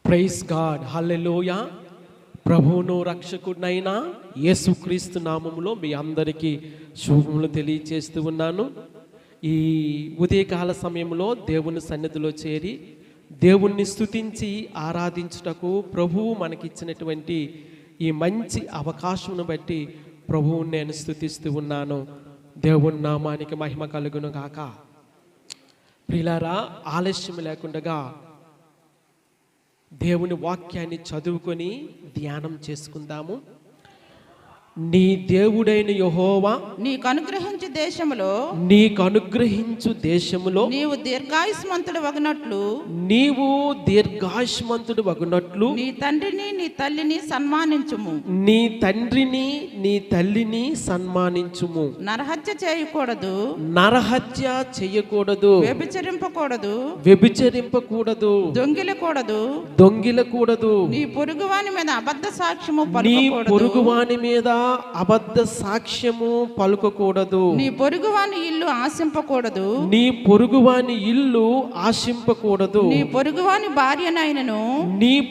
Praise God, హల్లెలూయా. ప్రభువును రక్షకుడినైన యేసుక్రీస్తు నామములో మీ అందరికీ శుభములు తెలియజేస్తూ ఉన్నాను. ఈ ఉదయకాల సమయంలో దేవుని సన్నిధిలో చేరి దేవుణ్ణి స్తుతించి ఆరాధించుటకు ప్రభువు మనకిచ్చినటువంటి ఈ మంచి అవకాశమును బట్టి ప్రభువుని నేను స్తుతిస్తూ ఉన్నాను. దేవుని నామానికి మహిమ కలుగును గాక. ప్రియులారా, ఆలస్యం లేకుండా దేవుని వాక్యాన్ని చదువుకొని ధ్యానం చేసుకుందాము. నీ దేవుడైన యెహోవా నీకు అనుగ్రహించు దేశములో నీవు దీర్ఘాయుష్మంతుడు వగునట్లు నీ తండ్రిని నీ తల్లిని సన్మానించుము. నరహత్య చేయకూడదు, వ్యభిచరింపకూడదు, దొంగిలకూడదు, నీ పొరుగువాని మీద అబద్ధ సాక్ష్యము పలుకకూడదు, నీ పొరుగువాని ఇల్లు ఆశింపకూడదు, నీ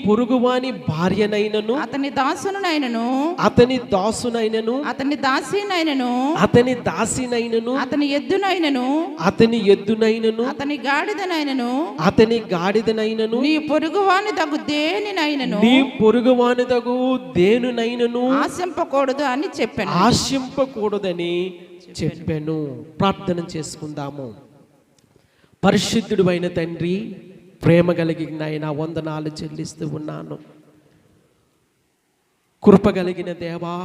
పొరుగువాని భార్యనైనను అతని దాసునైనను అతని దాసినైనను అతని ఎద్దునైనను అతని గాడిదనైనను నీ పొరుగువాని తగు దేనినైనను ఆశింపకూడదని చెప్పాను. ప్రార్థన చేసుకుందాము. పరిశుద్ధుడు అయిన తండ్రి, ప్రేమ కలిగిన ఆయన, వందనాలు చెల్లిస్తూ ఉన్నాను. కృప కలిగిన దేవా,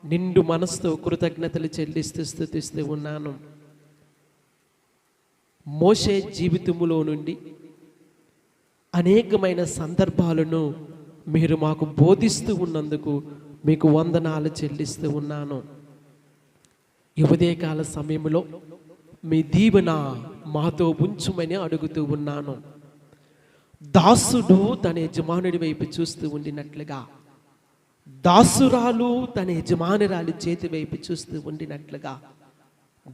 నిండు మనసుతో కృతజ్ఞతలు చెల్లిస్తూ స్తుతిస్తూ ఉన్నాను. మోషే జీవితములో నుండి అనేకమైన సందర్భాలను మీరు మాకు బోధిస్తూ ఉన్నందుకు మీకు వందనాలు చెల్లిస్తూ ఉన్నాను. ఈ ఉదయకాల సమయంలో మీ దీవెన మాతో ఉంచుమని అడుగుతూ ఉన్నాను. దాసుడు తన యజమానుడి వైపు చూస్తూ ఉండినట్లుగా, దాసురాలు తన యజమానురాలి చేతి వైపు చూస్తూ ఉండినట్లుగా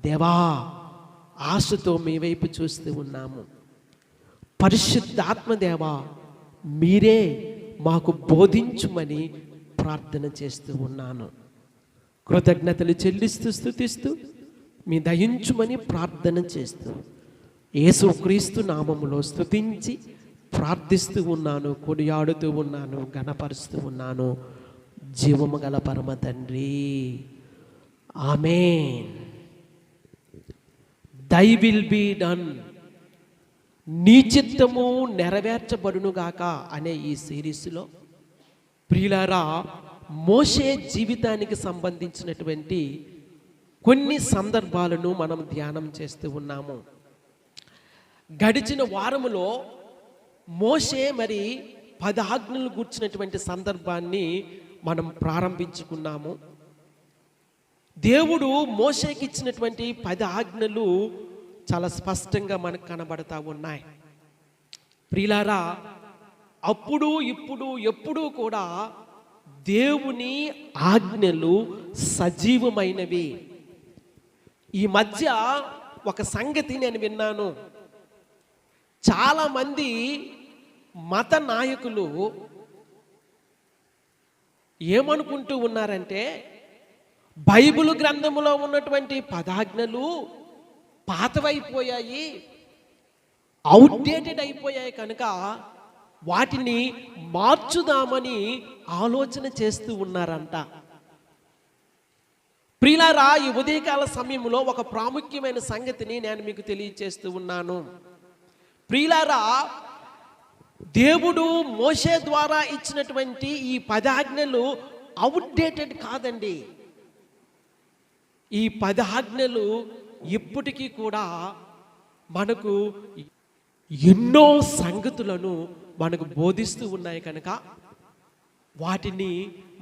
దేవా, ఆశతో మీ వైపు చూస్తూ ఉన్నాము. పరిశుద్ధాత్మ దేవా, మీరే మాకు బోధించుమని ప్రార్థన చేస్తూ ఉన్నాను. కృతజ్ఞతలు చెల్లిస్తూ స్తుతిస్తూ మీ దయించుమని ప్రార్థన చేస్తూ యేసుక్రీస్తు నామములో స్తుతించి ప్రార్థిస్తూ ఉన్నాను, కొనియాడుతూ ఉన్నాను, ఘనపరుస్తూ ఉన్నాను. జీవము గల పరమ తండ్రి, ఆమేన్. దై విల్ బీ డన్, నీ చిత్తము నెరవేర్చబడునుగాక అనే ఈ సిరీస్లో ప్రియులారా, మోషే జీవితానికి సంబంధించినటువంటి కొన్ని సందర్భాలను మనం ధ్యానం చేస్తూ ఉన్నాము. గడిచిన వారములో మోషే 10 ఆజ్ఞలు కూర్చున్నటువంటి సందర్భాన్ని మనం ప్రారంభించుకున్నాము. దేవుడు మోషేకి ఇచ్చినటువంటి 10 ఆజ్ఞలు చాలా స్పష్టంగా మనకు కనబడతా ఉన్నాయి. ప్రియులారా, అప్పుడు ఇప్పుడు ఎప్పుడూ కూడా దేవుని ఆజ్ఞలు సజీవమైనవి. ఈ మధ్య ఒక సంగతి నేను విన్నాను. చాలామంది మత నాయకులు ఏమనుకుంటూ ఉన్నారంటే, బైబిల్ గ్రంథములో ఉన్నటువంటి 10 ఆజ్ఞలు పాతవైపోయాయి, అవుట్డేటెడ్ అయిపోయాయి, కనుక వాటిని మార్చుదామని ఆలోచన చేస్తూ ఉన్నారంట. ప్రియులారా, ఈ ఉదయకాల సమయంలో ఒక ప్రాముఖ్యమైన సంగతిని నేను మీకు తెలియజేస్తూ ఉన్నాను. ప్రియులారా, దేవుడు మోషే ద్వారా ఇచ్చినటువంటి ఈ 10 ఆజ్ఞలు అవుట్డేటెడ్ కాదండి. ఈ 10 ఆజ్ఞలు ఇప్పటికీ కూడా మనకు ఎన్నో సంగతులను మనకు బోధిస్తూ ఉన్నాయి, కనుక వాటిని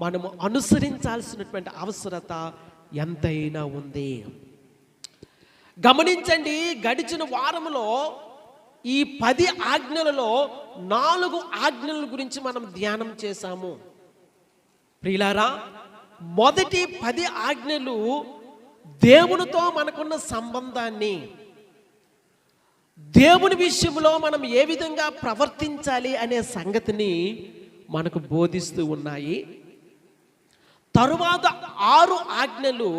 మనము అనుసరించాల్సినటువంటి అవసరత ఎంతైనా ఉంది. గమనించండి, గడిచిన వారములో ఈ 10 ఆజ్ఞలలో 4 ఆజ్ఞల గురించి మనం ధ్యానం చేశాము. ప్రియులారా, మొదటి 10 ఆజ్ఞలు దేవునితో మనకున్న సంబంధాన్ని, దేవుని విషయంలో మనం ఏ విధంగా ప్రవర్తించాలి అనే సంగతిని మనకు బోధిస్తూ ఉన్నాయి. తరువాత 6 ఆజ్ఞలు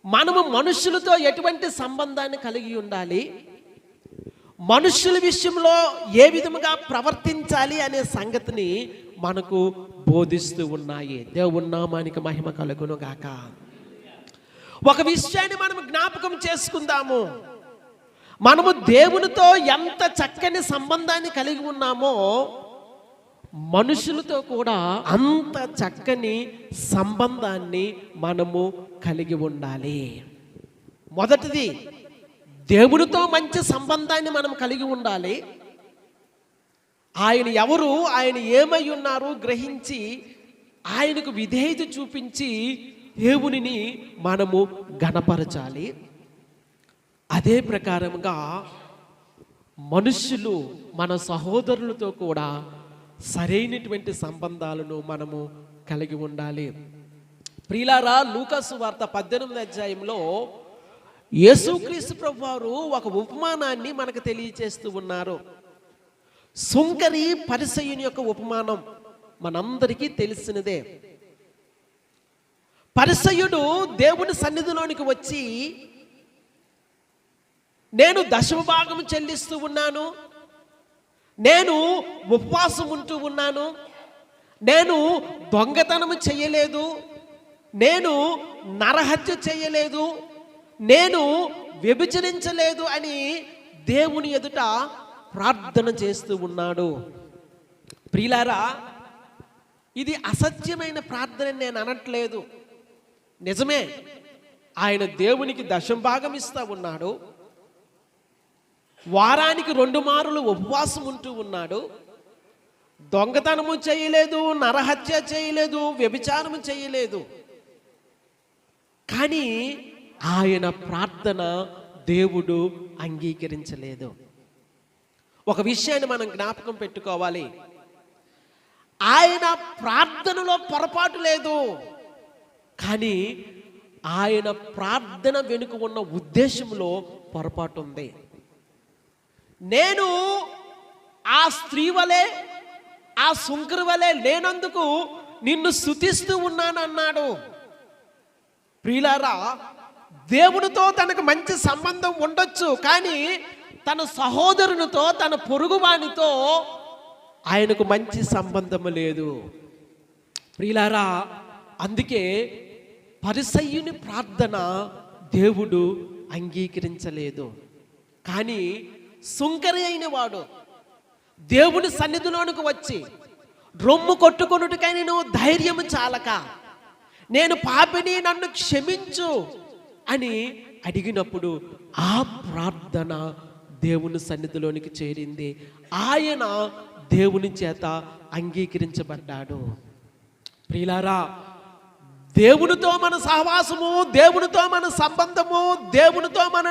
మనము మనుషులతో ఎటువంటి సంబంధాన్ని కలిగి ఉండాలి, మనుషుల విషయంలో ఏ విధముగా ప్రవర్తించాలి అనే సంగతిని మనకు బోధిస్తూ ఉన్నాయి. దేవుని నామానికి మహిమ కలుగును గాక. ఒక విషయాన్ని మనం జ్ఞాపకం చేసుకుందాము. మనము దేవునితో ఎంత చక్కని సంబంధాన్ని కలిగి ఉన్నామో మనుషులతో కూడా అంత చక్కని సంబంధాన్ని మనము కలిగి ఉండాలి. మొదటిది, దేవునితో మంచి సంబంధాన్ని మనం కలిగి ఉండాలి. ఆయన ఎవరు, ఆయన ఏమై ఉన్నారు గ్రహించి ఆయనకు విధేయత చూపించి దేవునిని మనము ఘనపరచాలి. అదే ప్రకారముగా మనుషులు మన సహోదరులతో కూడా సరైనటువంటి సంబంధాలను మనము కలిగి ఉండాలి. ప్రియులారా, లూకాసు వార్త 18వ అధ్యాయంలో యేసుక్రీస్తు ప్రభువారు ఒక ఉపమానాన్ని మనకు తెలియచేస్తూ ఉన్నారు. సుంకరి పరిసయ్యుని యొక్క ఉపమానం మనందరికీ తెలిసినదే. పరిసయ్యుడు దేవుని సన్నిధిలోనికి వచ్చి, నేను దశమ భాగం చెల్లిస్తూ ఉన్నాను, నేను ఉపవాసం ఉంటూ ఉన్నాను, నేను దొంగతనం చేయలేదు, నేను నరహత్య చేయలేదు, నేను వ్యభిచరించలేదు అని దేవుని ఎదుట ప్రార్థన చేస్తూ ఉన్నాడు. ప్రియులారా, ఇది అసత్యమైన ప్రార్థన నేను అనట్లేదు. నిజమే, ఆయన దేవునికి దశమ భాగం ఇస్తూ ఉన్నాడు, వారానికి 2 మార్లు ఉపవాసం ఉంటూ ఉన్నాడు, దొంగతనము చేయలేదు, నరహత్య చేయలేదు, వ్యభిచారము చేయలేదు. కానీ ఆయన ప్రార్థన దేవుడు అంగీకరించలేదు. ఒక విషయాన్ని మనం జ్ఞాపకం పెట్టుకోవాలి. ఆయన ప్రార్థనలో పొరపాటు లేదు, కానీ ఆయన ప్రార్థన వెనుక ఉన్న ఉద్దేశంలో పొరపాటు ఉంది. నేను ఆ స్త్రీ వలె, ఆ సుంకరి వలె లేనందుకు నిన్ను స్తుతిస్తూ ఉన్నాను అన్నాడు. ప్రియులారా, దేవునితో తనకు మంచి సంబంధం ఉండొచ్చు, కానీ తన సహోదరునితో, తన పొరుగువానితో ఆయనకు మంచి సంబంధం లేదు. ప్రియులారా, అందుకే పరిసయ్యుని ప్రార్థన దేవుడు అంగీకరించలేదు. కానీ సుంకరి అయిన వాడు దేవుని సన్నిధిలోనికి వచ్చి రొమ్ము కొట్టుకొనుటకై నేను ధైర్యము చాలక, నేను పాపిని, నన్ను క్షమించు అని అడిగినప్పుడు ఆ ప్రార్థన దేవుని సన్నిధిలోనికి చేరింది. ఆయన దేవుని చేత అంగీకరించబడ్డాడు. ప్రియులారా, దేవునితో మన సహవాసము, దేవునితో మన సంబంధము, దేవునితో మన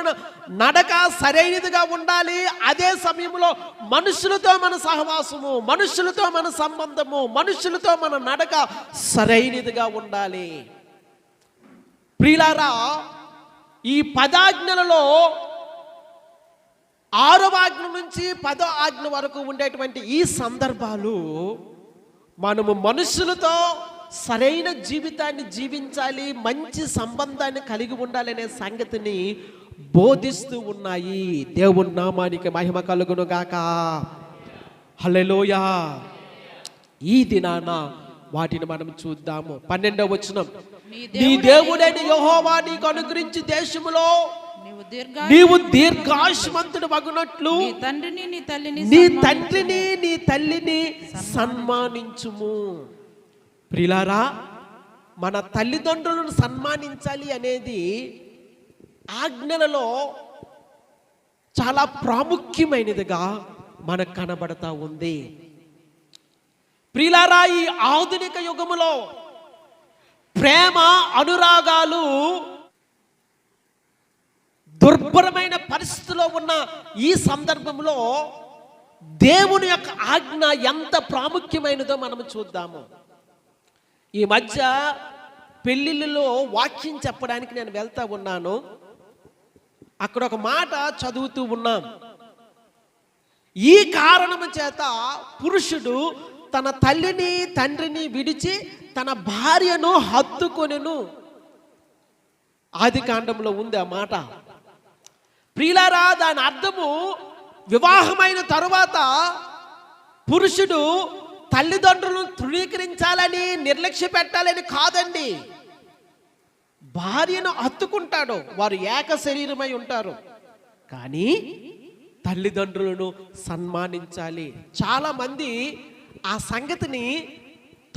నడక సరైనదిగా ఉండాలి. అదే సమయంలో మనుషులతో మన సహవాసము, మనుషులతో మన సంబంధము, మనుషులతో మన నడక సరైనదిగా ఉండాలి. ప్రియులారా, ఈ 10 ఆజ్ఞలలో 6వ ఆజ్ఞ నుంచి 10వ ఆజ్ఞ వరకు ఉండేటువంటి ఈ సందర్భాలు మనము మనుషులతో సరైన జీవితాన్ని జీవించాలి, మంచి సంబంధాన్ని కలిగి ఉండాలనే సంగతిని బోధిస్తూ ఉన్నాయి. దేవుని నామానికి మహిమ కలుగును గాక. హల్లెలూయా. ఈ దినాన వాటిని మనం చూద్దాము. 12వ వచనం, నీ దేవుడైన యెహోవా నీకు అనుగ్రహించి దేశములో నీవు దీర్ఘాయుష్మంతుడు వగునట్లు నీ తండ్రిని నీ తల్లిని సన్మానించుము. ప్రియులారా, మన తల్లిదండ్రులను సన్మానించాలి అనేది ఆజ్ఞలలో చాలా ప్రాముఖ్యమైనదిగా మనకు కనబడతా ఉంది. ప్రియులారా, ఈ ఆధునిక యుగములో ప్రేమ అనురాగాలు దుర్భరమైన పరిస్థితిలో ఉన్న ఈ సందర్భంలో దేవుని యొక్క ఆజ్ఞ ఎంత ప్రాముఖ్యమైనదో మనం చూద్దాము. ఈ మధ్య పెళ్ళిళ్ళలో వాక్యం చెప్పడానికి నేను వెళ్తా ఉన్నాను. అక్కడ ఒక మాట చదువుతూ ఉన్నాం. ఈ కారణము చేత పురుషుడు తన తల్లిని తండ్రిని విడిచి తన భార్యను హత్తుకొనెను. ఆది కాండంలో ఉంది ఆ మాట. ప్రియులారా, దాని అర్థము వివాహమైన తరువాత పురుషుడు తల్లిదండ్రులను తృణీకరించాలని నిర్లక్ష్య పెట్టాలని కాదండి. భార్యను హత్తుకుంటాడు, వారు ఏక శరీరమై ఉంటారు. కానీ తల్లిదండ్రులను సన్మానించాలి. చాలా మంది ఆ సంగతిని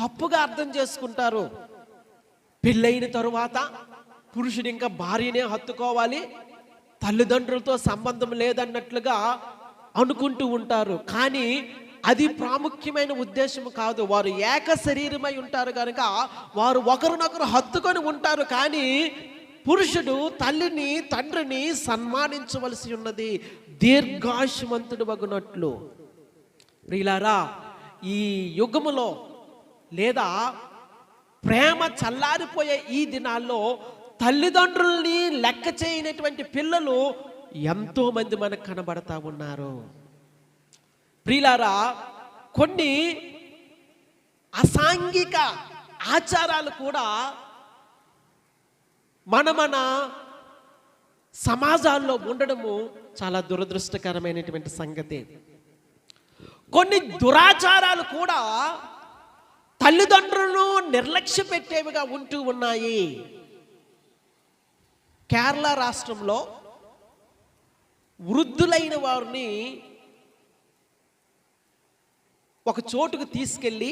తప్పుగా అర్థం చేసుకుంటారు. పెళ్ళైన తరువాత పురుషుడు ఇంకా భార్యనే హత్తుకోవాలి, తల్లిదండ్రులతో సంబంధం లేదన్నట్లుగా అనుకుంటూ ఉంటారు. కానీ అది ప్రాముఖ్యమైన ఉద్దేశం కాదు. వారు ఏక శరీరమై ఉంటారు కనుక వారు ఒకరినొకరు హత్తుకొని ఉంటారు. కానీ పురుషుడు తల్లిని తండ్రిని సన్మానించవలసి ఉన్నది, దీర్ఘాయుష్మంతుడు వగునట్లు. ప్రియులారా, ఈ యుగములో లేదా ప్రేమ చల్లారిపోయే ఈ దినాల్లో తల్లిదండ్రుల్ని లెక్క చేయనటువంటి పిల్లలు ఎంతో మంది మనకు కనబడతా ఉన్నారు. ప్రియులారా, కొన్ని అసాంఘిక ఆచారాలు కూడా మన సమాజాల్లో ఉండడము చాలా దురదృష్టకరమైనటువంటి సంగతి. కొన్ని దురాచారాలు కూడా తల్లిదండ్రులను నిర్లక్ష్య పెట్టేవిగా ఉంటూ ఉన్నాయి. కేరళ రాష్ట్రంలో వృద్ధులైన వారిని ఒక చోటుకు తీసుకెళ్ళి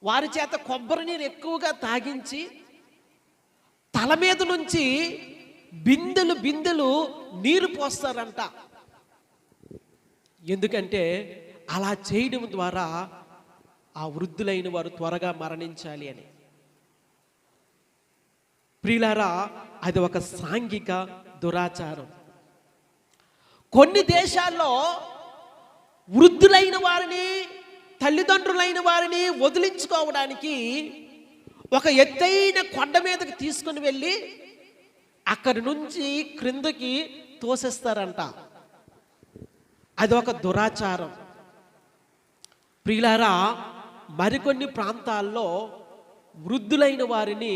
వారి చేత కొబ్బరి నీరు ఎక్కువగా తాగించి తల మీద నుంచి బిందెలు బిందెలు నీరు పోస్తారంట. ఎందుకంటే అలా చేయడం ద్వారా ఆ వృద్ధులైన వారు త్వరగా మరణించాలి అని. ప్రియులారా, అది ఒక సాంఘిక దురాచారం. కొన్ని దేశాల్లో వృద్ధులైన వారిని తల్లిదండ్రులైన వారిని వదిలించుకోవడానికి ఒక ఎత్తైన కొండ మీదకి తీసుకుని వెళ్ళి అక్కడి నుంచి క్రిందకి తోసేస్తారంట. అది ఒక దురాచారం. ప్రియులారా, మరికొన్ని ప్రాంతాల్లో వృద్ధులైన వారిని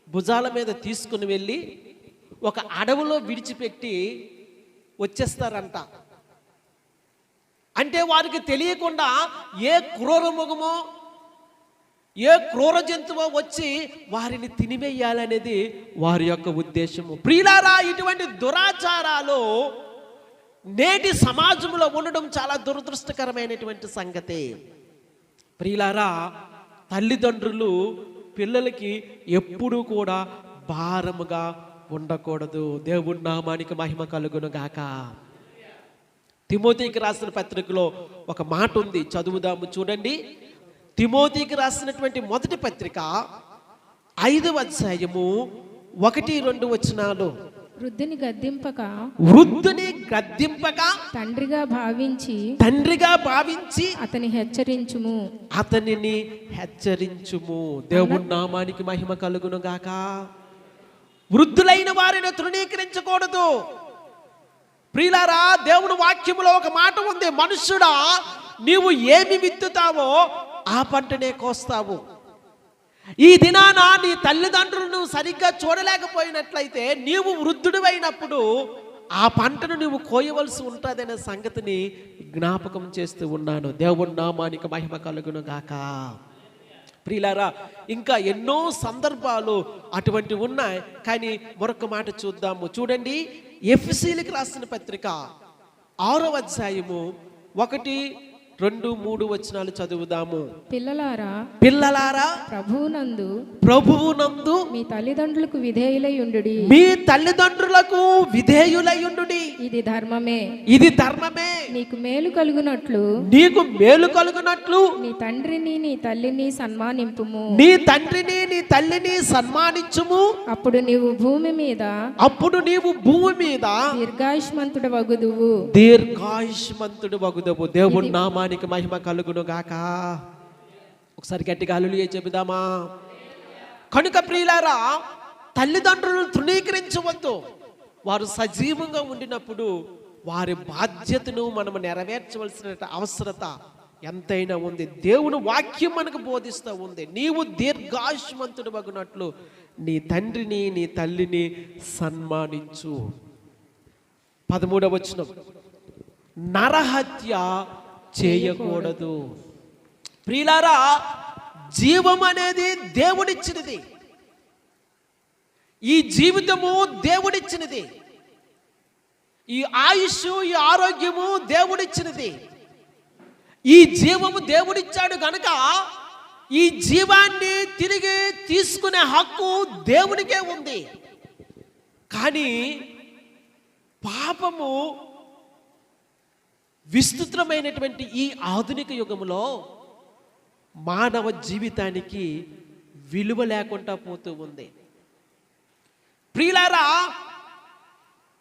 భుజాల మీద తీసుకుని వెళ్ళి ఒక అడవిలో విడిచిపెట్టి వచ్చేస్తారంట. అంటే వారికి తెలియకుండా ఏ క్రూర మృగమో ఏ క్రూర జంతువో వచ్చి వారిని తినివేయాలనేది వారి యొక్క ఉద్దేశము. ప్రియులారా, ఇటువంటి దురాచారాలు నేటి సమాజంలో ఉండడం చాలా దురదృష్టకరమైనటువంటి సంగతి. ప్రియులారా, తల్లిదండ్రులు పిల్లలకి ఎప్పుడూ కూడా భారముగా ఉండకూడదు. దేవుని నామానికి మహిమ కలుగును గాక. తిమోతికి రాసిన పత్రికలో ఒక మాట ఉంది, చదువుదాము చూడండి. తిమోతికి రాసినటువంటి మొదటి పత్రిక 5వ అధ్యాయము 1-2 వచనాలు. వృద్ధుని గద్దింపక తండ్రిగా భావించి అతనిని హెచ్చరించుము. దేవుని నామానికి మహిమ కలుగును గాక. వృద్ధులైన వారిని తృణీకరించకూడదు. ప్రియులారా, దేవుని వాక్యములో ఒక మాట ఉంది, మనుష్యుడా నీవు ఏమి విత్తుతావో ఆ పంటనే కోస్తావు. ఈ దినాన నీ తల్లిదండ్రులను సరిగ్గా చూడలేకపోయినట్లయితే నీవు వృద్ధుడివైనప్పుడు ఆ పంటను నువ్వు కోయవలసి ఉంటుందనే సంగతిని జ్ఞాపకం చేస్తూ ఉన్నాను. దేవుని నామానికి మహిమ కలుగును గాక. ప్రియులారా, ఇంకా ఎన్నో సందర్భాలు అటువంటి ఉన్నాయి. కానీ మరొక మాట చూద్దాము. చూడండి, ఎఫెసీయులకు రాసిన పత్రిక 6వ అధ్యాయము 1, 2, 3 వచనాలు చదువుదాము. పిల్లలారా ప్రభువునందు మీ తల్లిదండ్రులకు విధేయులయుండుడి. ఇది ధర్మమే. నీకు మేలు కలుగునట్లు నీ తండ్రిని నీ తల్లిని సన్మానించుము. అప్పుడు నీవు భూమి మీద దీర్ఘాయుష్మంతుడు వగుదువు. దేవుని నామానికి మహిమ కలుగును గాక. ఒకసారి గట్టిగా హల్లెలూయా చెబుదామా? కనుక ప్రియులారా, తల్లిదండ్రులను తృణీకరించవద్దు. వారు సజీవంగా ఉండినప్పుడు వారి బాధ్యతను మనం నెరవేర్చవలసిన అవసరత ఎంతైనా ఉంది. దేవుని వాక్యం మనకు బోధిస్తూ ఉంది, నీవు దీర్ఘాయుష్మంతుడు మగునట్లు నీ తండ్రిని నీ తల్లిని సన్మానించు. 13వ వచనం, నరహత్య చేయకూడదు. ప్రియులారా, జీవం అనేది దేవుడిచ్చినది, ఈ జీవితము దేవుడిచ్చినది, ఈ ఆయుష్ ఈ ఆరోగ్యము దేవుడిచ్చినది. ఈ జీవము దేవుడిచ్చాడు గనుక ఈ జీవాన్ని తిరిగి తీసుకునే హక్కు దేవునికే ఉంది. కానీ పాపము విస్తృతమైనటువంటి ఈ ఆధునిక యుగములో మానవ జీవితానికి విలువ లేకుండా పోతూ ఉంది. ప్రియులారా,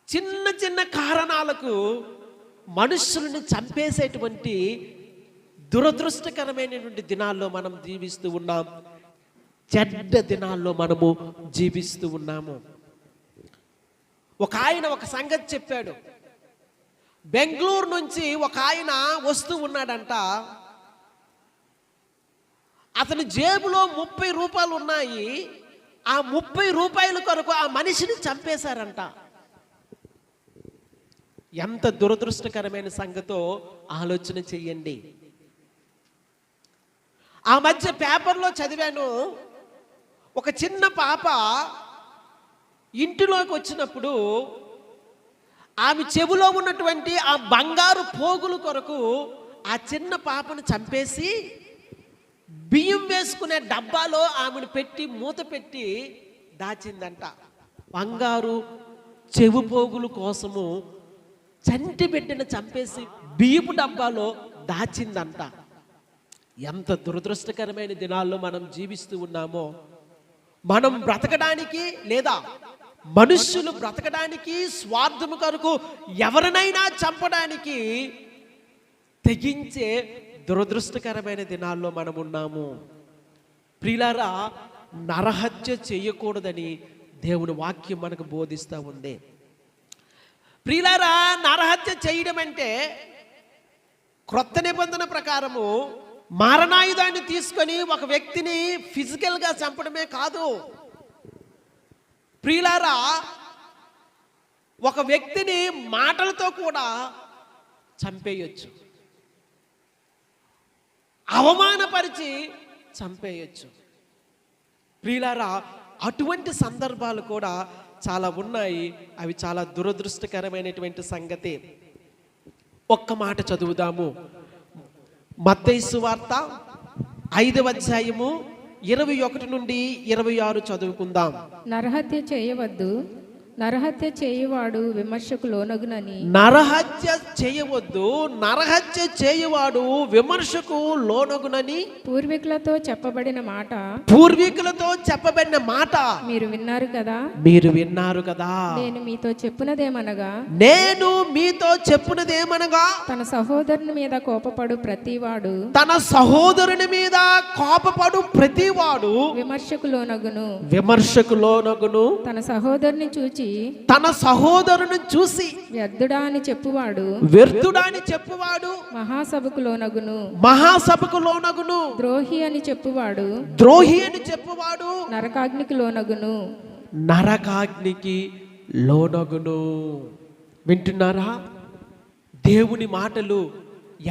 చిన్న చిన్న కారణాలకు మనుషులను చంపేసేటువంటి దురదృష్టకరమైనటువంటి దినాల్లో మనం జీవిస్తూ ఉన్నాం. చెడ్డ దినాల్లో మనము జీవిస్తూ ఉన్నాము. ఒక ఆయన ఒక సంగతి చెప్పాడు. బెంగళూరు నుంచి ఒక ఆయన వస్తూ ఉన్నాడంట. అతని జేబులో 30 రూపాయలు ఉన్నాయి. ఆ 30 రూపాయల కొరకు ఆ మనిషిని చంపేశారంట. ఎంత దురదృష్టకరమైన సంగతో ఆలోచన చెయ్యండి. ఆ మధ్య పేపర్లో చదివాను, ఒక చిన్న పాప ఇంటిలోకి వచ్చినప్పుడు ఆమె చెవిలో ఉన్నటువంటి ఆ బంగారు పోగుల కొరకు ఆ చిన్న పాపను చంపేసి బియ్యం వేసుకునే డబ్బాలో ఆమెను పెట్టి మూత పెట్టి దాచిందంట. బంగారు చెవి పోగుల కోసము చంటి బిడ్డను చంపేసి బియ్యపు డబ్బాలో దాచిందంట. ఎంత దురదృష్టకరమైన దినాల్లో మనం జీవిస్తూ ఉన్నామో. మనం బ్రతకడానికి లేదా మనుష్యులు బ్రతకడానికి స్వార్థము కొరకు ఎవరినైనా చంపడానికి తెగించే దురదృష్టకరమైన దినాల్లో మనం ఉన్నాము. ప్రియులారా, నరహత్య చేయకూడదని దేవుని వాక్యం మనకు బోధిస్తూ ఉంది. ప్రియులారా, నరహత్య చేయడం అంటే క్రొత్త నిబంధన ప్రకారము మారణాయుధాన్ని తీసుకొని ఒక వ్యక్తిని ఫిజికల్గా చంపడమే కాదు. ప్రియులారా, ఒక వ్యక్తిని మాటలతో కూడా చంపేయొచ్చు, అవమానపరిచి చంపేయొచ్చు. ప్రియులారా, అటువంటి సందర్భాలు కూడా చాలా ఉన్నాయి. అవి చాలా దురదృష్టకరమైనటువంటి సంగతి. ఒక్క మాట చదువుదాము. మత్తయి సువార్త 5వ అధ్యాయము 21 నుండి 26 చదువుకుందాం. నరహత్య చేయవద్దు, నరహత్య చేయువాడు విమర్శకు లోనగునని. నరహత్య చేయవద్దు, నరహత్య చేయువాడు విమర్శకు లోనగునని పూర్వీకులతో చెప్పబడిన మాట, పూర్వీకులతో చెప్పబడిన మాట మీరు విన్నారు కదా. మీరు విన్నారు కదా. నేను మీతో చెప్పునదేమనగా, నేను మీతో చెప్పునదేమనగా, తన సహోదరుని మీద కోపపడు ప్రతివాడు, తన సహోదరుని మీద కోపపడు ప్రతివాడు విమర్శకు లోనగును. విమర్శకు లోనగును. తన సహోదరుని చూచి తన సహోదరుని చూసి వ్యర్థుడా అని చెప్పువాడు, వ్యర్థుడా అని చెప్పువాడు మహాసభకు లోనగును. మహాసభకు లోనగును. ద్రోహి అని చెప్పువాడు, ద్రోహి అని చెప్పువాడు నరకాగ్నికి లోనగును. నరకాగ్నికి లోనగును. వింటున్నారా? దేవుని మాటలు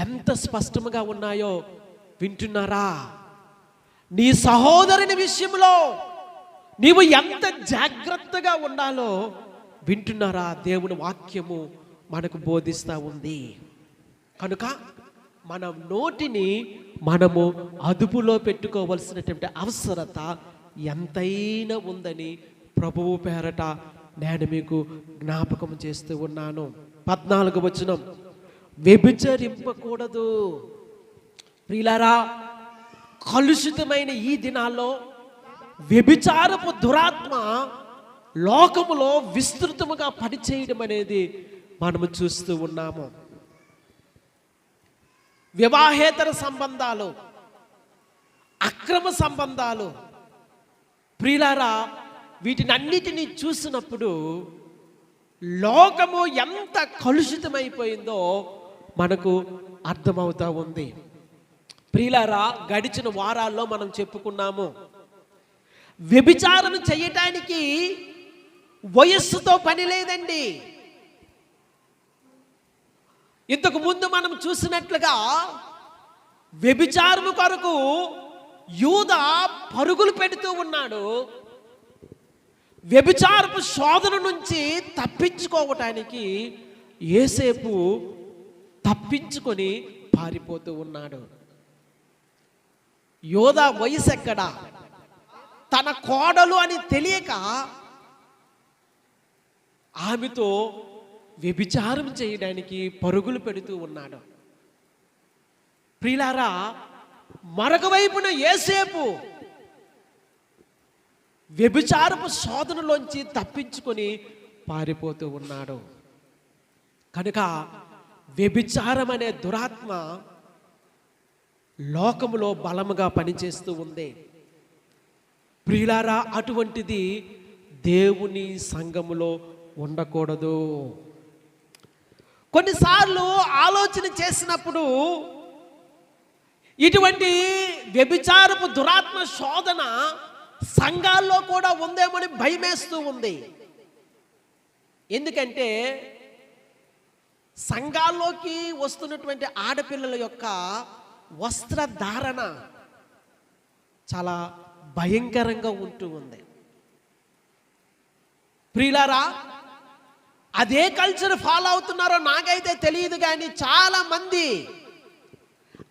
ఎంత స్పష్టంగా ఉన్నాయో వింటున్నారా? నీ సహోదరుని విషయంలో నీవు ఎంత జాగ్రత్తగా ఉండాలో వింటున్నారా? దేవుని వాక్యము మనకు బోధిస్తూ ఉంది. కనుక మన నోటిని మనము అదుపులో పెట్టుకోవలసినటువంటి అవసరత ఎంతైనా ఉందని ప్రభువు పేరట నేను మీకు జ్ఞాపకం చేస్తూ ఉన్నాను. 14వ వచనం, వ్యభిచరింపకూడదు. ప్రియులారా, కలుషితమైన ఈ దినాల్లో వ్యభిచారపు దురాత్మ లోకములో విస్తృతముగా పనిచేయడం అనేది మనము చూస్తూ ఉన్నాము. వివాహేతర సంబంధాలు, అక్రమ సంబంధాలు, ప్రియులారా, వీటిని అన్నిటినీ చూసినప్పుడు లోకము ఎంత కలుషితమైపోయిందో మనకు అర్థమవుతా ఉంది. ప్రియులారా, గడిచిన వారాల్లో మనం చెప్పుకున్నాము, వ్యభిచారం చేయటానికి వయస్సుతో పని లేదండి. ఇంతకు ముందు మనం చూసినట్లుగా వ్యభిచారము కొరకు యూదా పరుగులు పెడుతూ ఉన్నాడు. వ్యభిచారపు శోధన నుంచి తప్పించుకోవటానికి యోసేపు తప్పించుకొని పారిపోతూ ఉన్నాడు. యోదా వయసు ఎక్కడ, తన కోడలు అని తెలియక ఆమెతో వ్యభిచారం చేయడానికి పరుగులు పెడుతూ ఉన్నాడు. ప్రియులారా, మరొక వైపున యోసేపు వ్యభిచారపు శోధనలోంచి తప్పించుకొని పారిపోతూ ఉన్నాడు. కనుక వ్యభిచారం అనే దురాత్మ లోకములో బలముగా పనిచేస్తూ ఉంది. ప్రియులారా, అటువంటిది దేవుని సంఘములో ఉండకూడదు. కొన్నిసార్లు ఆలోచన చేసినప్పుడు ఇటువంటి వ్యభిచారపు దురాత్మ శోధన సంఘాల్లో కూడా ఉందేమని భయమేస్తూ ఉంది. ఎందుకంటే సంఘాల్లోకి వస్తున్నటువంటి ఆడపిల్లల యొక్క వస్త్రధారణ చాలా భయంకరంగా ఉంటూ ఉంది. ప్రియులారా, అదే కల్చర్ ఫాలో అవుతున్నారో నాకైతే తెలియదు, కానీ చాలా మంది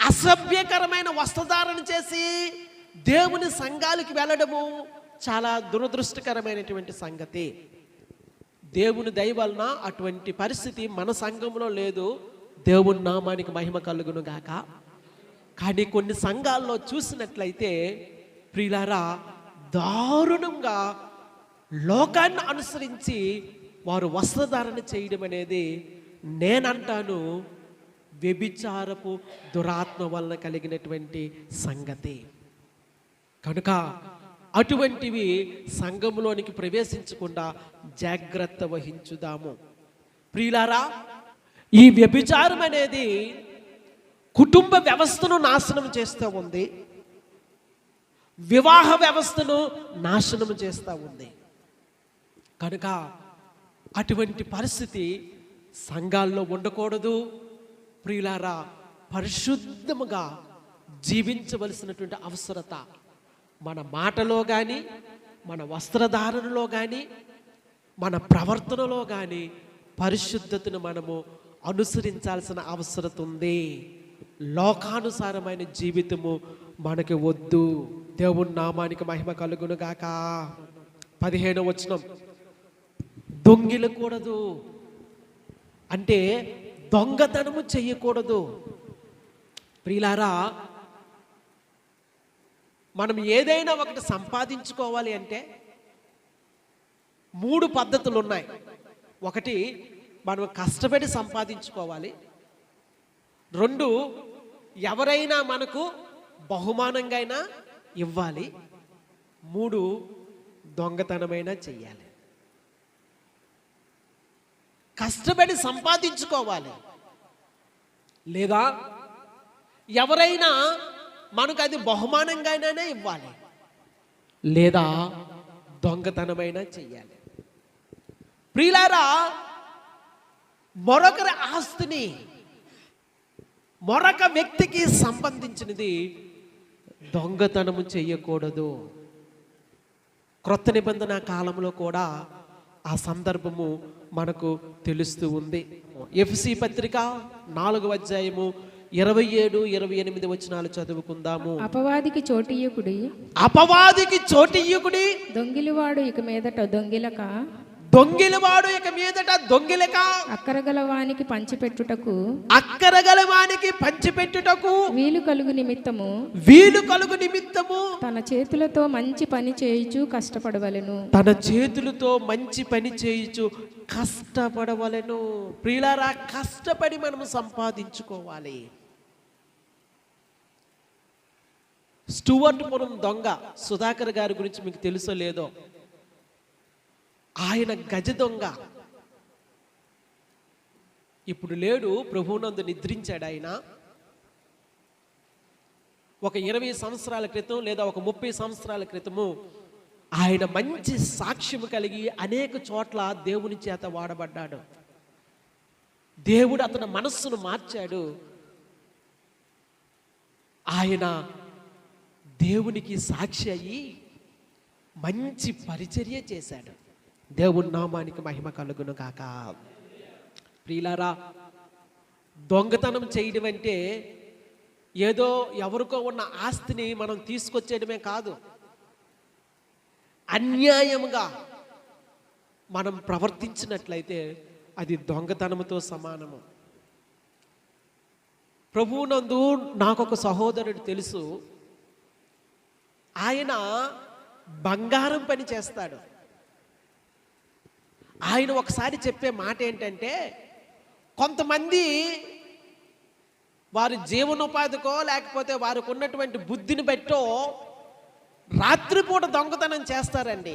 అసభ్యకరమైన వస్త్రధారణ చేసి దేవుని సంఘాలకు వెళ్ళడము చాలా దురదృష్టకరమైనటువంటి సంగతి. దేవుని దయ వలన అటువంటి పరిస్థితి మన సంఘంలో లేదు. దేవుని నామానికి మహిమ కలుగును గాక. కానీ కొన్ని సంఘాల్లో చూసినట్లయితే ప్రియులారా, దారుణంగా లోకాన్ని అనుసరించి వారు వస్త్రధారణ చేయడం అనేది నేనంటాను వ్యభిచారపు దురాత్మ వలన కలిగినటువంటి సంగతి. కనుక అటువంటివి సంఘంలోనికి ప్రవేశించకుండా జాగ్రత్త వహించుదాము. ప్రియులారా, ఈ వ్యభిచారం అనేది కుటుంబ వ్యవస్థను నాశనం చేస్తూ ఉంది, వివాహ వ్యవస్థను నాశనం చేస్తూ ఉంది. కనుక అటువంటి పరిస్థితి సంఘాల్లో ఉండకూడదు. ప్రియులారా, పరిశుద్ధముగా జీవించవలసినటువంటి అవసరత మన మాటలో కానీ, మన వస్త్రధారణలో కానీ, మన ప్రవర్తనలో కానీ పరిశుద్ధతను మనము అనుసరించాల్సిన అవసరత ఉంది. లోకానుసారమైన జీవితము మనకి వద్దు. దేవుని నామానికి మహిమ కలుగును గాక. 15వ వచనం, దొంగిలకూడదు అంటే దొంగతనము చెయ్యకూడదు. ప్రియులారా, మనం ఏదైనా ఒకటి సంపాదించుకోవాలి అంటే 3 పద్ధతులు ఉన్నాయి. ఒకటి, మనం కష్టపడి సంపాదించుకోవాలి. 2, ఎవరైనా మనకు బహుమానంగా అయినా ఇవ్వాలి. 3, దొంగతనమైనా చెయ్యాలి. కష్టపడి సంపాదించుకోవాలి, లేదా ఎవరైనా మనకు అది బహుమానంగానే ఇవ్వాలి, లేదా దొంగతనమైనా చెయ్యాలి. ప్రియులారా, మరొకరి ఆస్తిని మరొక వ్యక్తికి సంబంధించినది దొంగతనము చెయ్యకూడదు. క్రొత్త నిబంధన కాలంలో కూడా ఆ సందర్భము మనకు తెలుస్తూ ఉంది. ఎఫెసీ పత్రిక 4వ అధ్యాయము 27-28 వచనాలు చదువుకుందాము. అపవాదికి చోటియ్యకుడి, అపవాదికి చోటియ్యకుడి, దొంగిలివాడు ఇక మీదట దొంగిలక, దొంగిలవాడు ఇక మీదట దొంగిలక, అక్కరగలవానికి పంచిపెట్టుటకు, అక్కరగలవానికి పంచిపెట్టుటకు వీలు కలుగు నిమిత్తము, వీలు కలుగు నిమిత్తము తన చేతులతో మంచి పని చేయుచు కష్టపడవలెను. తన చేతులతో మంచి పని చేయుచు కష్టపడవలెను. ప్రియులారా, కష్టపడి మనము సంపాదించుకోవాలి. స్టూవర్ట్పురం దొంగ సుధాకర్ గారి గురించి మీకు తెలుసో లేదో, ఆయన గజ దొంగ. ఇప్పుడు లేడు, ప్రభువునందు నిద్రించాడు ఆయన. ఒక 20 సంవత్సరాల క్రితం లేదా ఒక 30 సంవత్సరాల క్రితము ఆయన మంచి సాక్ష్యం కలిగి అనేక చోట్ల దేవుని చేత వాడబడ్డాడు. దేవుడు అతని మనస్సును మార్చాడు. ఆయన దేవునికి సాక్షి అయ్యి మంచి పరిచర్య చేశాడు. దేవుని నామానికి మహిమ కలుగును కాక. ప్రియులారా, దొంగతనం చేయడం అంటే ఏదో ఎవరికో ఉన్న ఆస్తిని మనం తీసుకొచ్చేయడమే కాదు, అన్యాయముగా మనం ప్రవర్తించినట్లయితే అది దొంగతనముతో సమానము. ప్రభువునందు నాకొక సహోదరుడు తెలుసు. ఆయన బంగారం పని చేస్తాడు. ఆయన ఒకసారి చెప్పే మాట ఏంటంటే, కొంతమంది వారి జీవనోపాధికో లేకపోతే వారికి ఉన్నటువంటి బుద్ధిని బట్టో రాత్రిపూట దొంగతనం చేస్తారండి.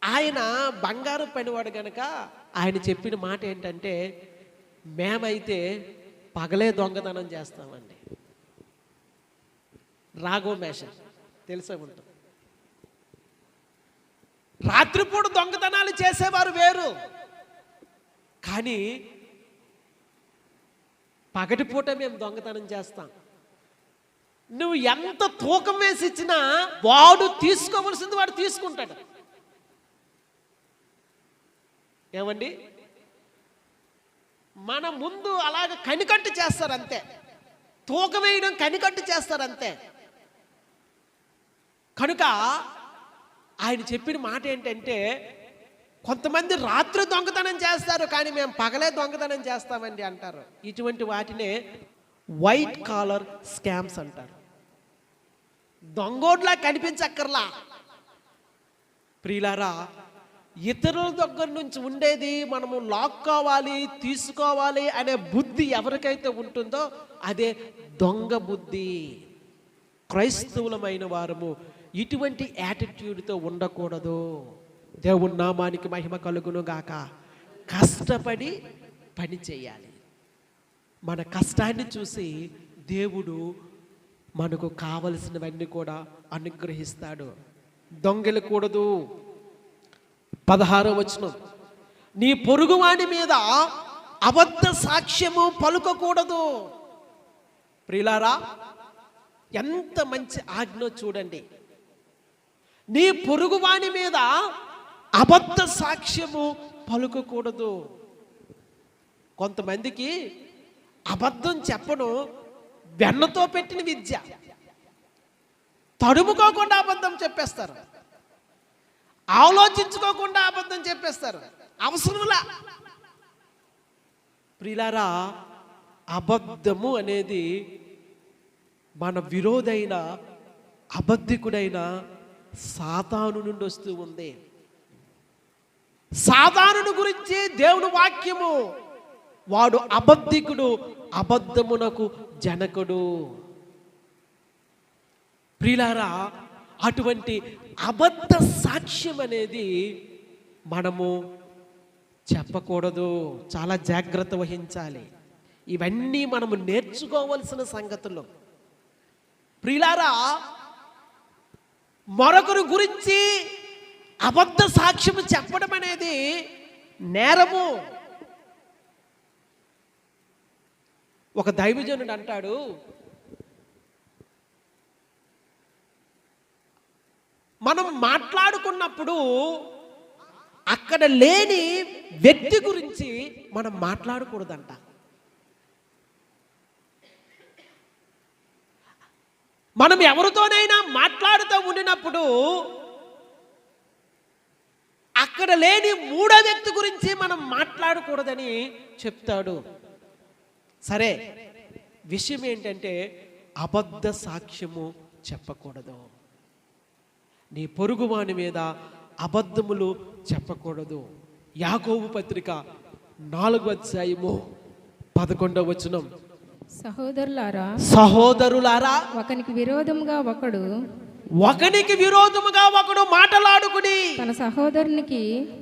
ఆయన బంగారం పనివాడు గనక ఆయన చెప్పిన మాట ఏంటంటే, మేమైతే పగలే దొంగతనం చేస్తామండి. రాఘవ మేషన్ తెలిసే ఉంటుంది. రాత్రిపూట దొంగతనాలు చేసేవారు వేరు, కానీ పగటిపూట మేము దొంగతనం చేస్తాం. నువ్వు ఎంత తూకం వేసి ఇచ్చినా వాడు తీసుకోవలసింది వాడు తీసుకుంటాడు. ఏమండి, మన ముందు అలాగ కనికట్టు చేస్తారు అంతే, తూకం వేయడం కనికట్టు చేస్తారు అంతే. కనుక ఆయన చెప్పిన మాట ఏంటంటే, కొంతమంది రాత్రి దొంగతనం చేస్తారు కానీ మేము పగలే దొంగతనం చేస్తామండి అంటారు. ఇటువంటి వాటినే వైట్ కాలర్ స్కామ్స్ అంటారు. దొంగోడ్లా కనిపించక్కర్లా. ప్రియులారా, ఇతరుల దగ్గర నుంచి ఉండేది మనము లాక్కోవాలి, తీసుకోవాలి అనే బుద్ధి ఎవరికైతే ఉంటుందో అదే దొంగ బుద్ధి. క్రైస్తవులమైన వారము ఇటువంటి యాటిట్యూడ్తో ఉండకూడదు. దేవుని నామానికి మహిమ కలుగును గాక. కష్టపడి పని చేయాలి. మన కష్టాన్ని చూసి దేవుడు మనకు కావలసినవన్నీ కూడా అనుగ్రహిస్తాడు. దొంగలకూడదు. 16వ వచనం, నీ పొరుగువాని మీద అబద్ధ సాక్ష్యము పలుకకూడదు. ప్రియులారా, ఎంత మంచి ఆజ్ఞ చూడండి. నీ పొరుగువాని మీద అబద్ధ సాక్ష్యము పలుకకూడదు. కొంతమందికి అబద్ధం చెప్పడం వెన్నతో పెట్టిన విద్య. తడుముకోకుండా అబద్ధం చెప్పేస్తారు, ఆలోచించుకోకుండా అబద్ధం చెప్పేస్తారు. అవసరంలా. ప్రియులారా, అబద్ధము అనేది మన విరోధైన అబద్ధికుడైన సాతాను నుండి వస్తూ ఉంది. సాతానుని గురించి దేవుని వాక్యము, వాడు అబద్ధికుడు, అబద్ధమునకు జనకుడు. ప్రియులారా, అటువంటి అబద్ధ సాక్ష్యం అనేది మనము చెప్పకూడదు. చాలా జాగ్రత్త వహించాలి. ఇవన్నీ మనము నేర్చుకోవలసిన సంగతులు. ప్రియులారా, మరొకరి గురించి అబద్ధ సాక్ష్యం చెప్పడం అనేది నేరము. ఒక దైవజనుడు అంటాడు, మనం మాట్లాడుకున్నప్పుడు అక్కడ లేని వ్యక్తి గురించి మనం మాట్లాడకూడదంట. మనం ఎవరితోనైనా మాట్లాడుతూ ఉండినప్పుడు అక్కడ లేని మూడో వ్యక్తి గురించి మనం మాట్లాడకూడదని చెప్తాడు. సరే, విషయం ఏంటంటే అబద్ధ సాక్ష్యము చెప్పకూడదు. నీ పొరుగువాని మీద అబద్ధములు చెప్పకూడదు. యాకోబు పత్రిక 4వ అధ్యాయము 11వ వచనం, సహోదరులారా సహోదరులారా ఒకనికి విరోధముగా ఒకడు ఒకనికి విరోధముగా ఒకడు మాటలాడుకుని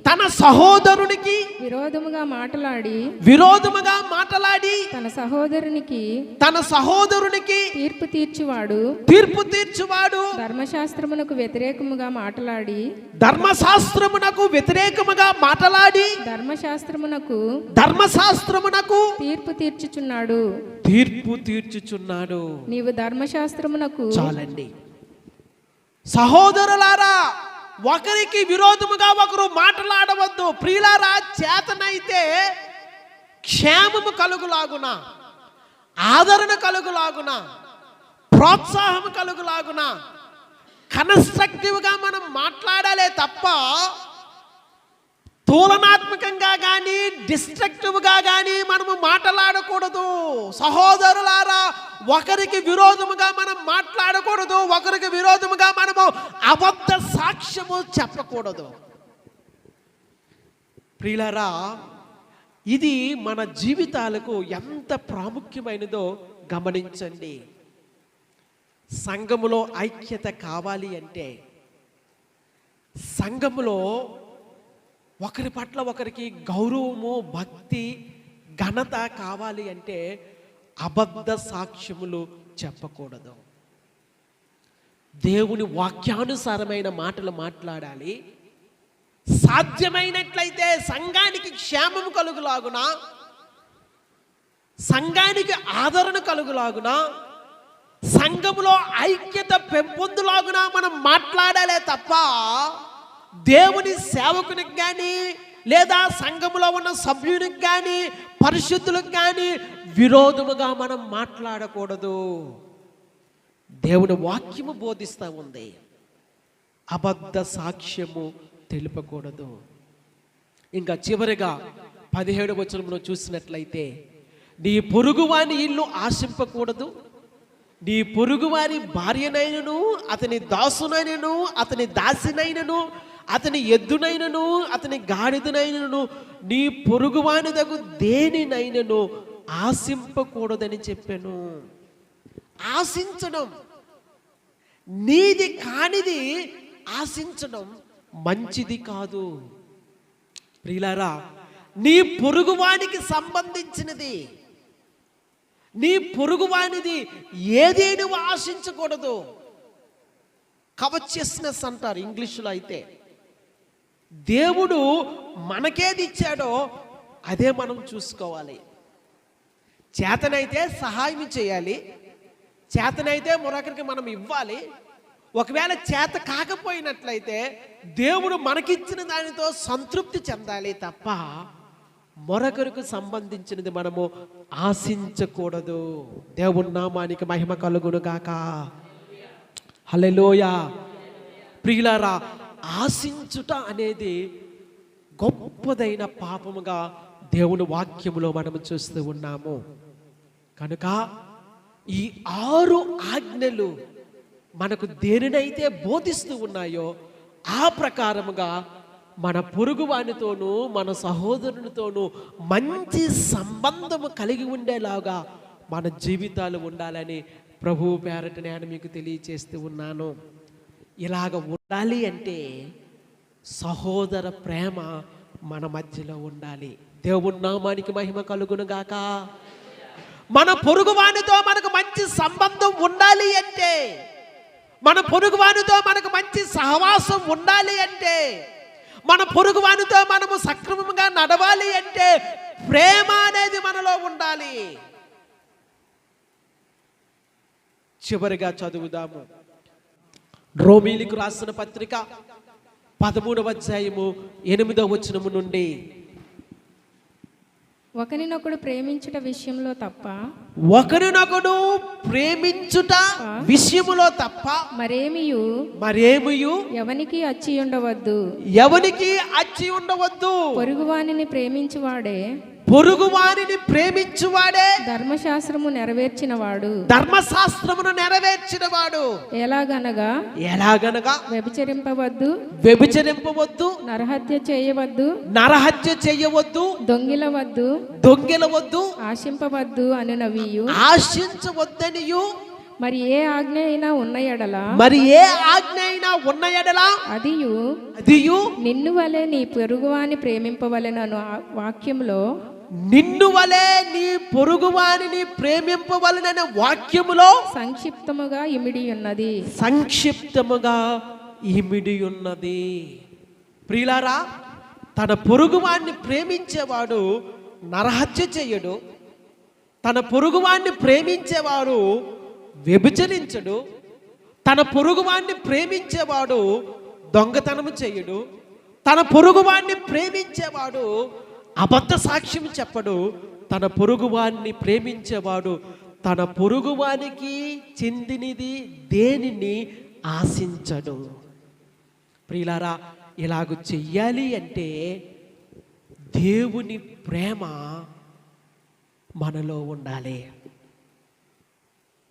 తన సహోదరునికి విరోధముగా మాటలాడి తన సహోదరునికి తీర్పు తీర్చువాడు ధర్మశాస్త్రమునకు వ్యతిరేకముగా మాటలాడి ధర్మశాస్త్రమునకు తీర్పు తీర్చుచున్నాడు. నీవు ధర్మశాస్త్రమునకు చాలండి సహోదరులారా, ఒకరికి విరోధముగా ఒకరు మాట్లాడవద్దు. ప్రియులారా, చేతనైతే క్షేమము కలుగులాగున, ఆదరణ కలుగులాగున, ప్రోత్సాహం కలుగులాగున కన్స్ట్రక్టివ్గా మనం మాట్లాడాలే తప్ప తులనాత్మకంగా కానీ డిస్ట్రక్టివ్గా కానీ మనము మాట్లాడకూడదు. సహోదరులారా, ఒకరికి విరోధముగా మనం మాట్లాడకూడదు. ఒకరికి విరోధముగా మనము అబద్ధ సాక్ష్యము చెప్పకూడదు. ప్రియులారా, ఇది మన జీవితాలకు ఎంత ప్రాముఖ్యమైనదో గమనించండి. సంఘములో ఐక్యత కావాలి అంటే, సంఘములో ఒకరి పట్ల ఒకరికి గౌరవము, భక్తి, ఘనత కావాలి అంటే అబద్ధ సాక్ష్యములు చెప్పకూడదు. దేవుని వాక్యానుసారమైన మాటలు మాట్లాడాలి. సాధ్యమైనట్లయితే సంఘానికి క్షేమం కలుగులాగున, సంఘానికి ఆదరణ కలుగులాగున, సంఘములో ఐక్యత పెంపొందులాగున మనం మాట్లాడాలే తప్ప దేవుని సేవకునికి కానీ లేదా సంఘములో ఉన్న సభ్యునికి కానీ పరిశుద్ధులకు కానీ విరోధముగా మనం మాట్లాడకూడదు. దేవుని వాక్యము బోధిస్తూ ఉంది, అబద్ధ సాక్ష్యము తెలుపకూడదు. ఇంకా చివరిగా 17వ వచనంలో చూసినట్లయితే, నీ పొరుగువాని ఇల్లు ఆశింపకూడదు, నీ పొరుగువారి భార్యనైనను, అతని దాసునైనను, అతని దాసినైనను, అతని ఎద్దునైనను, అతని గాడిదనైనను, నీ పొరుగువానిదగు దేనినైనను ఆశింపకూడదని చెప్పాను. ఆశించడం, నీది కానిది ఆశించడం మంచిది కాదు. ప్రియులారా, నీ పొరుగువానికి సంబంధించినది, నీ పొరుగువానిది ఏది నువ్వు ఆశించకూడదు. కవచస్నెస్ అంటారు ఇంగ్లీష్లో. అయితే దేవుడు మనకేది ఇచ్చాడో అదే మనం చూసుకోవాలి. చేతనైతే సహాయం చేయాలి, చేతనైతే మరొకరికి మనం ఇవ్వాలి. ఒకవేళ చేత కాకపోయినట్లయితే దేవుడు మనకిచ్చిన దానితో సంతృప్తి చెందాలి తప్ప మరొకరికి సంబంధించినది మనము ఆశించకూడదు. దేవుని నామానికి మహిమ కలుగును గాక. హల్లెలూయా. ప్రియులారా, ఆశించుట అనేది గొప్పదైన పాపముగా దేవుని వాక్యములో మనము చూస్తూ ఉన్నాము. కనుక ఈ 6 ఆజ్ఞలు మనకు దేనినైతే బోధిస్తూ ఉన్నాయో ఆ ప్రకారముగా మన పొరుగువానితోనూ మన సహోదరునితోనూ మంచి సంబంధము కలిగి ఉండేలాగా మన జీవితాలు ఉండాలని ప్రభువు పేరట నేను మీకు తెలియచేస్తూ ఉన్నాను. ఇలాగ ఉండాలి అంటే సహోదర ప్రేమ మన మధ్యలో ఉండాలి. దేవుని నామానికి మహిమ కలుగును గాక. మన పొరుగువానితో మనకు మంచి సంబంధం ఉండాలి అంటే, మన పొరుగువానితో మనకు మంచి సహవాసం ఉండాలి అంటే, మన పొరుగువానితో మనము సక్రమంగా నడవాలి అంటే ప్రేమ అనేది మనలో ఉండాలి. చివరిగా చదువుదాము. రోమీలకు రాసిన పత్రిక 13వ అధ్యాయము 8వ వచనము నుండి, ఒకరినొకడు ప్రేమించుట విషయంలో తప్ప, ఒకరినొకడు ప్రేమించుట విషయములో తప్ప మరేమియు ఎవనికి అచ్చి ఉండవద్దు. పొరుగువానిని ప్రేమించువాడే ధర్మశాస్త్రమును నెరవేర్చినవాడు. ఎలాగనగా వ్యభిచరింపవద్దు, నరహత్య చేయవద్దు, దొంగిలవద్దు, ఆశించవద్దనియు మరి ఏ ఆజ్ఞ అయినా ఉన్న ఎడల మరి ఏ ఆజ్ఞ అయినా ఉన్న ఎడలా అదియు నిన్ను వలె నీ పొరుగువాని ప్రేమింపవలెనను ఆ వాక్యములో నిన్ను వలె నీ పొరుగువానిని ప్రేమింపవలననే వాక్యములో సంక్షిప్తముగా ఇమిడి ఉన్నది. సంక్షిప్తముగా ఇమిడి ఉన్నది. ప్రియులారా, తన పొరుగువాన్ని ప్రేమించేవాడు నరహత్య చేయడు, తన పొరుగువాన్ని ప్రేమించేవాడు వ్యభిచరించడు, తన పొరుగువాన్ని ప్రేమించేవాడు దొంగతనము చేయడు, తన పొరుగువాన్ని ప్రేమించేవాడు అబద్ధ సాక్ష్యం చెప్పడు, తన పొరుగువాన్ని ప్రేమించేవాడు తన పొరుగువానికి చెందినది దేనిని ఆశించడు. ప్రియులారా, ఇలాగ చెయ్యాలి అంటే దేవుని ప్రేమ మనలో ఉండాలి.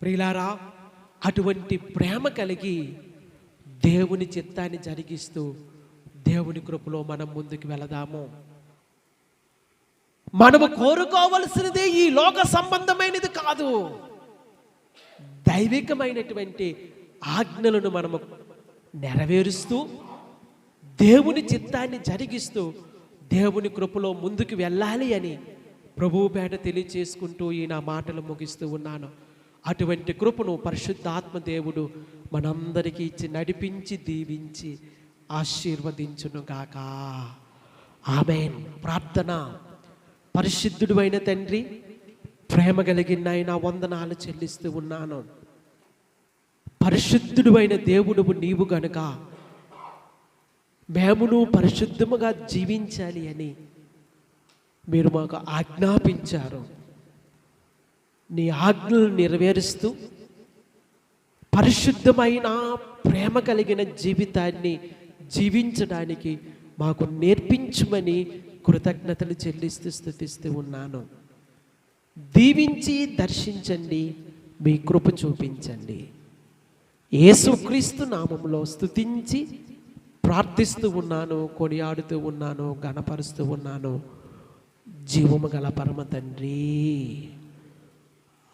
ప్రియులారా, అటువంటి ప్రేమ కలిగి దేవుని చిత్తాన్ని జరిగిస్తూ దేవుని కృపలో మనం ముందుకు వెళదాము. మనము కోరుకోవలసినది ఈ లోక సంబంధమైనది కాదు, దైవికమైనటువంటి ఆజ్ఞలను మనము నెరవేరుస్తూ దేవుని చిత్తాన్ని జరిగిస్తూ దేవుని కృపలో ముందుకు వెళ్ళాలి అని ప్రభువు పేట తెలియచేసుకుంటూ ఈ నా మాటలు ముగిస్తూ ఉన్నాను. అటువంటి కృపను పరిశుద్ధాత్మ దేవుడు మనందరికీ ఇచ్చి నడిపించి దీవించి ఆశీర్వదించునుగాక. ఆమేన్. ప్రార్థన. పరిశుద్ధుడు అయిన తండ్రి, ప్రేమ కలిగిన ఆయన వందనాలు చెల్లిస్తూ ఉన్నాను. పరిశుద్ధుడు అయిన దేవుడు నీవు గనుక మేమును పరిశుద్ధముగా జీవించాలి అని మీరు మాకు ఆజ్ఞాపించారు. నీ ఆజ్ఞలు నెరవేరుస్తూ పరిశుద్ధమైన ప్రేమ కలిగిన జీవితాన్ని జీవించడానికి మాకు నేర్పించమని కృతజ్ఞతలు చెల్లిస్తూ స్తుతిస్తూ ఉన్నాను. దీవించి దర్శించండి, మీ కృప చూపించండి. యేసుక్రీస్తు నామములో స్తుతించి ప్రార్థిస్తూ ఉన్నాను, కొనియాడుతూ ఉన్నాను, ఘనపరుస్తూ ఉన్నాను. జీవము గల పరమ తండ్రి.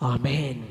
ఆమేన్.